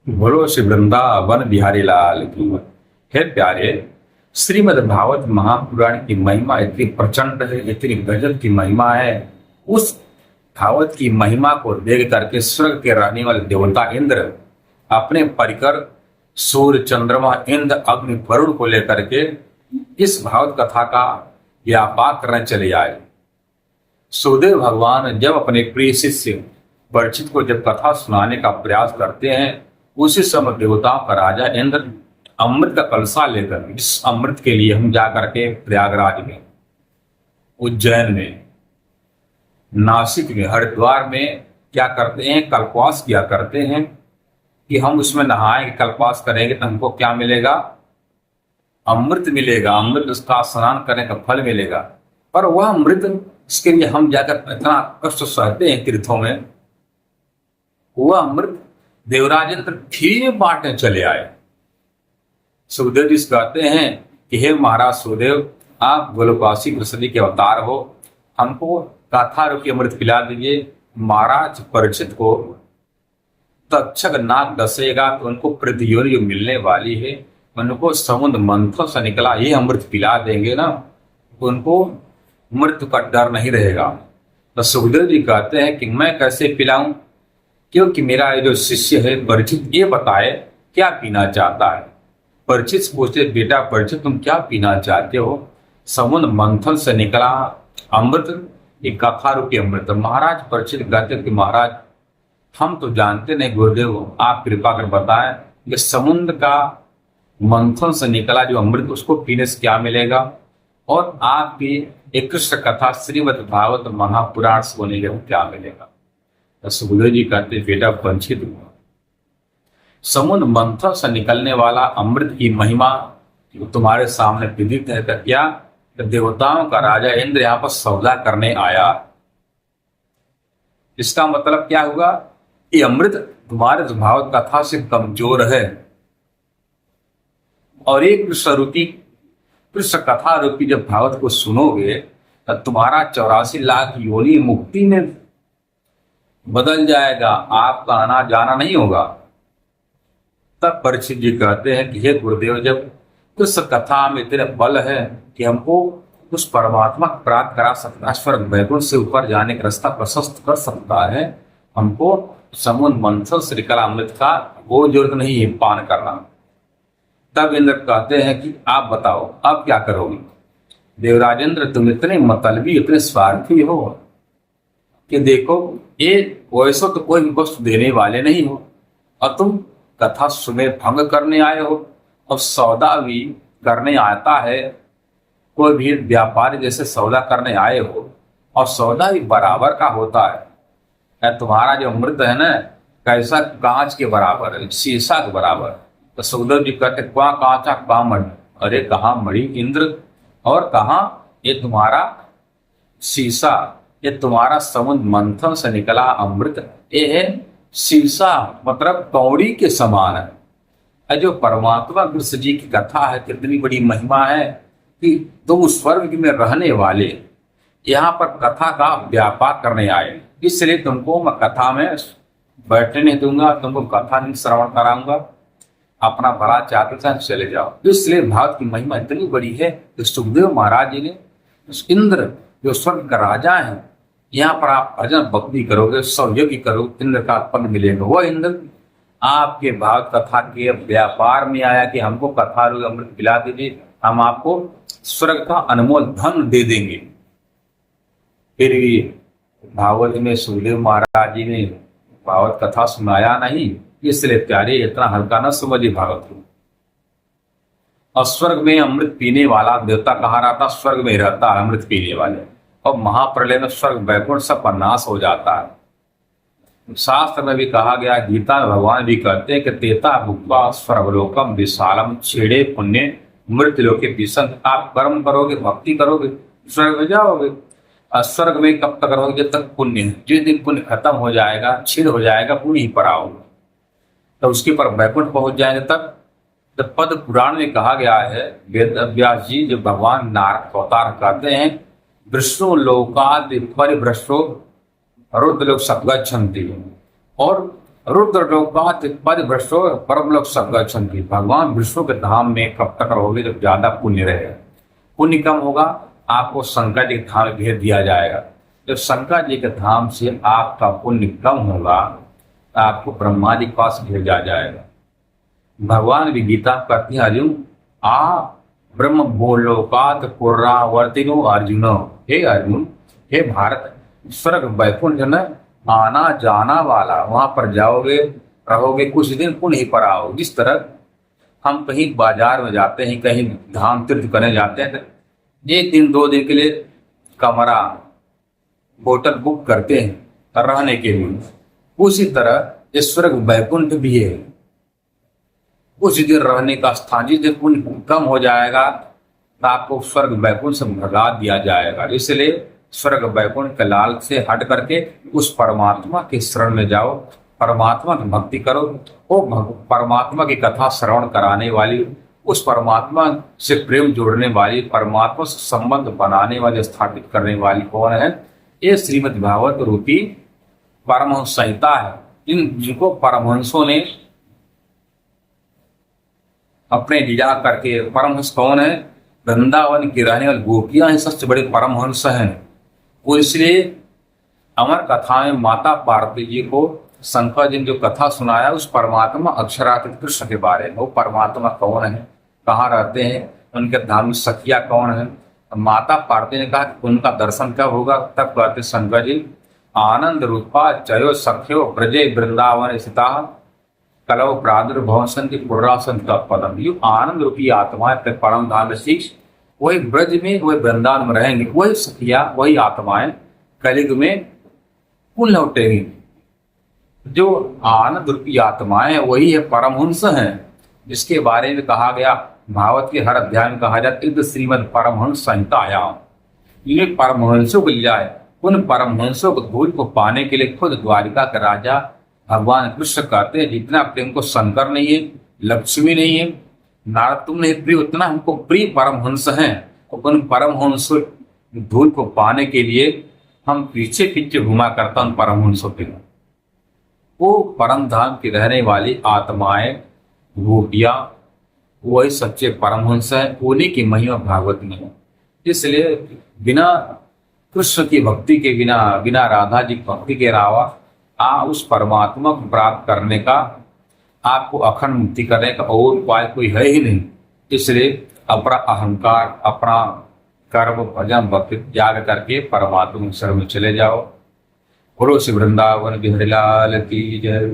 बोलो श्री वृंदावन बिहारी लाल की। हे प्यारे, श्रीमद् भागवत महापुराण की महिमा इतनी प्रचंड है, इतनी गजब की महिमा है। उस भागवत की महिमा को देख करके स्वर्ग के रहने वाले देवता इंद्र अपने परिकर सूर्य, चंद्रमा, इंद्र, अग्नि, वरुण को लेकर के इस भागवत कथा का व्यापार करने चले आए। सुखदेव भगवान जब अपने प्रिय शिष्य परीक्षित को जब कथा सुनाने का प्रयास करते हैं, उसी समय देवताओं का राजा इंद्र अमृत का कलशा लेकर, इस अमृत के लिए हम जाकर के प्रयागराज में, उज्जैन में, नासिक में, हरिद्वार में क्या करते हैं, कल्पवास किया करते हैं कि हम उसमें नहाएंगे, कल्पवास करेंगे तो हमको क्या मिलेगा, अमृत मिलेगा। अमृत, उसका स्नान करने का फल मिलेगा। पर वह अमृत, इसके लिए हम जाकर इतना कष्ट सहते हैं तीर्थों में, वह अमृत देवराज इंद्र फ्री में बांटने चले आए। सुखदेव जी कहते हैं कि हे महाराज सुखदेव, आप गोलोकवासी कृष्ण के अवतार हो, हमको कथा रूपी अमृत पिला दीजिए। महाराज परीक्षित को तक्षक नाग डसेगा तो उनको प्रतियोगी मिलने वाली है, उनको समुद्र मंथन से निकला ये अमृत पिला देंगे ना, उनको मृत्यु का डर नहीं रहेगा। तो सुखदेव जी कहते हैं कि मैं कैसे पिलाऊं, क्योंकि मेरा ये जो शिष्य है परीक्षित, ये बताए क्या पीना चाहता है। परीक्षित पूछते, बेटा परीक्षित तुम क्या पीना चाहते हो? समुद्र मंथन से निकला अमृत, एक कथा रूपी अमृत। महाराज परीक्षित कहते कि महाराज हम तो जानते नहीं गुरुदेव, आप कृपा कर बताएं कि समुद्र का मंथन से निकला जो अमृत, उसको पीने से क्या मिलेगा, और आपकी एक कृष्ण कथा श्रीमद् भागवत महापुराण सुनने के क्या मिलेगा। तो सुखदेव जी कहते बेटा परीक्षित, समुद्र मंथन से निकलने वाला अमृत की महिमा तुम्हारे सामने विदित है। क्या देवताओं का राजा इंद्र यहाँ पर सौदा करने आया, इसका मतलब क्या हुआ, ये अमृत तुम्हारे भागवत कथा से कमजोर है, और एक कृष्ण कथा रूपी जब भागवत को सुनोगे तो तुम्हारा 84 लाख योनि मुक्ति में बदल जाएगा, आपका आना जाना नहीं होगा। तब परीक्षित जी कहते हैं कि हे गुरुदेव, जब कृष्ण कथा में इतने बल है कि हमको उस परमात्मा को प्राप्त करा सकता है, स्वर्ग वैकुंठ से ऊपर जाने का रास्ता प्रशस्त कर सकता है, हमको समुद्र मंथन से निकला अमृत का वो जरूरत नहीं है पान करना। तब इंद्र कहते हैं कि आप बताओ अब क्या करोगे। देवराजेंद्र तुम इतने मतलबी, इतने स्वार्थी हो कि देखो ये वैसे तो कोई वस्तु देने वाले नहीं हो, और तुम कथा सुने भंग करने आए हो। अब सौदा भी करने आता है, कोई भी व्यापारी जैसे सौदा करने आए हो, और सौदा भी बराबर का होता है। तुम्हारा जो अमृत है ना, कैसा कांच के बराबर है, शीशा के बराबर। तो सुखदेव जी कहते क्वा कांचा क्वा मणि, अरे कहाँ मणि इंद्र और कहाँ ये तुम्हारा शीशा, ये तुम्हारा समुद्र मंथन से निकला अमृत, ये है शीशा, मतलब कौड़ी के समान है। जो परमात्मा कृष्ण जी की कथा है, कितनी बड़ी महिमा है कि तुम स्वर्ग में रहने वाले यहाँ पर कथा का व्यापार करने आए, इसलिए तुमको मैं कथा में बैठने नहीं दूंगा, तुमको कथा नहीं श्रवण कराऊंगा, अपना भला चाहते थे चले जाओ। तो इसलिए भागवत की महिमा इतनी बड़ी है कि सुखदेव महाराज जी ने इंद्र जो स्वर्ग का राजा है, यहाँ पर आप भजन भक्ति करोगे, सहयोगी करो, इंद्र का पद मिलेगा। वह इंद्र आपके भागवत कथा के व्यापार में आया कि हमको कथा रूपी अमृत पिला दीजिए, हम आपको स्वर्ग का अनमोल धन दे देंगे। फिर भी भागवत में सुखदेव महाराज जी ने भागवत कथा सुनाया नहीं, इसलिए प्यारे इतना हल्का न समझिए भागवत को। और स्वर्ग में अमृत पीने वाला देवता कहाँ रहता, स्वर्ग में रहता है अमृत पीने वाले, और महाप्रलय में स्वर्ग वैकुंठ सब पर नाश हो जाता है। शास्त्र में भी कहा गया, गीता में भगवान भी कहते हैं कि तेता भुक्त्वा स्वर्गलोकम विशालम छेड़े पुण्य मृत्युलोके विसंत। आप कर्म करोगे, भक्ति करोगे, स्वर्ग में जाओगे। और स्वर्ग में कब तक रहोगे, जब तक पुण्य है। जिस दिन पुण्य खत्म हो जाएगा, छीड़ हो जाएगा, पुण्य ही पर आओगे, तो उसके पर वैकुंठ पहुंच जाएंगे। तब जब पद पुराण में कहा गया है, वेद व्यास जी जब भगवान नारद अवतार कहते हैं, विष्णु लोकादि परिभ्रष्टो रुद्र लोक सद्गच्छन्ति, और रुद्र लोकात पद भ्रष्टो परम लोक सब गच्छन्ति। भगवान विष्णु के धाम में कब तक रहोगे जब ज्यादा पुण्य रहेगा। पुण्य कम होगा आपको शंकर जी के धाम में भेज दिया जाएगा। जब शंकर जी के धाम से आपका पुण्य कम होगा तो आपको ब्रह्मा जी के पास भेजा जाएगा। भगवान भी गीता कहती है अर्जुन आ ब्रह्म भूलोकात पुनरावर्तिनो अर्जुन। हे अर्जुन, हे भारत, स्वर्ग वैकुंठ में आना जाना वाला, वहां पर जाओगे रहोगे कुछ दिन पुनः ही पर आओ। जिस तरह हम कहीं बाजार में जाते हैं, कहीं धाम तीर्थ करने जाते हैं तो 1 दिन 2 दिन के लिए कमरा होटल बुक करते हैं रहने के लिए। उसी तरह ये स्वर्ग वैकुंठ भी है, कुछ दिन रहने का स्थान। जिस दिन पुण्य कम हो जाएगा तो आपको स्वर्ग वैकुंठ से भगा दिया जाएगा। इसलिए स्वर्ग वैकुंठ के लाल से हट करके उस परमात्मा के शरण में जाओ, परमात्मा की भक्ति करो। वो परमात्मा की कथा श्रवण कराने वाली, उस परमात्मा से प्रेम जोड़ने वाली, परमात्मा से संबंध बनाने वाली, स्थापित करने वाली कौन है? ये श्रीमद् भागवत रूपी परमहंस संहिता है। जिनको परमहंसों ने अपने लीला करके, परमहंस कौन है? वृंदावन की रहने वाली गोपियां ही सबसे बड़े परमहंस हैं। वो इसलिए अमर कथा में माता पार्वती जी को शंकर जी ने जो कथा सुनाया उस परमात्मा अक्षरातीत कृष्ण के बारे में। वो परमात्मा कौन है, कहाँ रहते हैं, उनके धाम में सखिया कौन है। माता पार्वती ने कहा कि उनका दर्शन कब होगा? तब कहते शंकर जी आनंद रूपा चयो सख्यो ब्रजे वृंदावन स्थिता कलव प्रादुर्भव संति पुरासन पदम। यू आनंद रूपी आत्मा परम धाम शीश वही ब्रज में, वही वृंदावन में रहेंगे, वही सखिया, वही आत्माएं कलियुग में पुनः लौटेंगी। जो आनंद रूपी आत्माएं हैं वही है परमहंस हैं, जिसके बारे में कहा गया भागवत के हर अध्याय में कहा जाता है श्रीमद् परमहंस संहितायाम। ये परमहंसों को लिया है। उन परमहंसों को धूल को पाने के लिए खुद द्वारिका के राजा भगवान कृष्ण कहते हैं जितना प्रेम को शंकर नहीं है, लक्ष्मी नहीं है, नारद तुम नहीं प्रिय, उतना हमको प्रिय परमहंस हैं। उन परमहंस धूल को पाने के लिए हम पीछे पीछे घुमा करता उन परमहंसों के। वो परम धाम की रहने वाली आत्माएं गोपियां वही सच्चे परमहंस हैं। उन्हीं की महिमा भागवत में है। इसलिए बिना कृष्ण की भक्ति के, बिना राधा जी की भक्ति के अलावा उस परमात्मा को प्राप्त करने का, आपको अखंड मुक्ति करने का और उपाय कोई है ही नहीं। इसलिए अपना अहंकार, अपना कर्म, भजन, भक्ति त्याग करके परमात्मा शरण में चले जाओ। गुरु श्री वृंदावन बिहारी लाल की जय।